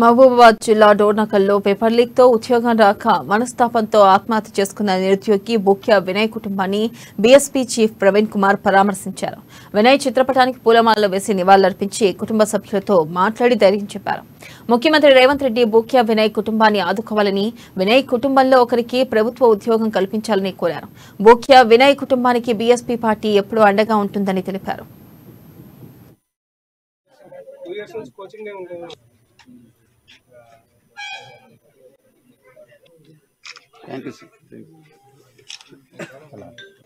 మహబూబాబాద్ జిల్లా డోర్నకల్లో paper leak తో ఉద్యోగం రాక మనస్తాపంతో ఆత్మహత్య చేసుకున్న నిరుద్యోగి బూక్యా వినయ్ కుటుంబాన్ని బీఎస్పీ చీఫ్ ప్రవీణ్ కుమార్ పరామర్శించారు. వినయ్ చిత్రపటానికి పూలమాలలు వేసి నివాళులర్పించి కుటుంబ సభ్యులతో మాట్లాడి ధైర్యం చెప్పారు. ముఖ్యమంత్రి రేవంత్ రెడ్డి బూక్యా వినయ్ కుటుంబాన్ని ఆదుకోవాలని, వినయ్ కుటుంబంలో ఒకరికి ప్రభుత్వ ఉద్యోగం కల్పించాలని కోరారు. బూక్యా వినయ్ కుటుంబానికి బీఎస్పీ పార్టీ ఎప్పుడూ అండగా ఉంటుందని తెలిపారు.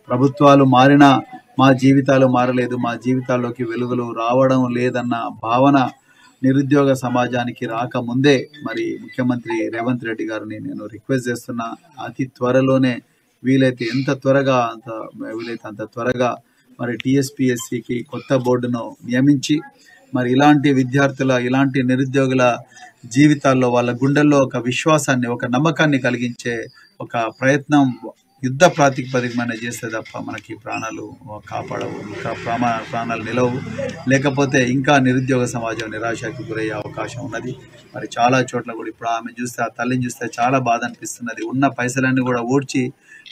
ప్రభుత్వాలు మారినా మా జీవితాలు మారలేదు, మా జీవితాల్లోకి వెలుగులు రావడం లేదన్న భావన నిరుద్యోగ సమాజానికి రాకముందే మరి ముఖ్యమంత్రి రేవంత్ రెడ్డి గారిని నేను రిక్వెస్ట్ చేస్తున్నా. అతి త్వరలోనే వీలైతే అంత త్వరగా మరి టీఎస్పీఎస్సీకి కొత్త బోర్డును నియమించి మరి ఇలాంటి విద్యార్థుల, ఇలాంటి నిరుద్యోగుల జీవితాల్లో వాళ్ళ గుండెల్లో ఒక విశ్వాసాన్ని, ఒక నమ్మకాన్ని కలిగించే ఒక ప్రయత్నం యుద్ధ ప్రాతిపదికమైన చేస్తే తప్ప మనకి ప్రాణాలు కాపాడవు, ఇంకా ప్రాణాలు నిలవు. లేకపోతే ఇంకా నిరుద్యోగ సమాజం నిరాశకు గురయ్యే అవకాశం ఉన్నది. మరి చాలా చోట్ల కూడా ఇప్పుడు ఆమె చూస్తే, ఆ తల్లిని చూస్తే చాలా బాధ అనిపిస్తున్నది. ఉన్న పైసలన్నీ కూడా ఓడ్చి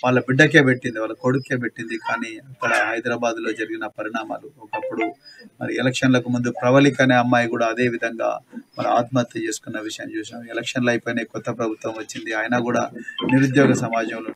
వాళ్ళ బిడ్డకే పెట్టింది, వాళ్ళ కొడుకే పెట్టింది. కానీ అక్కడ హైదరాబాద్లో జరిగిన పరిణామాలు, ఒకప్పుడు మరి ఎలక్షన్లకు ముందు ప్రవళిక అనే అమ్మాయి కూడా అదే విధంగా మరి ఆత్మహత్య చేసుకున్న విషయం చూసాం. ఎలక్షన్లు అయిపోయినాయి, కొత్త ప్రభుత్వం వచ్చింది, అయినా కూడా నిరుద్యోగ సమాజంలో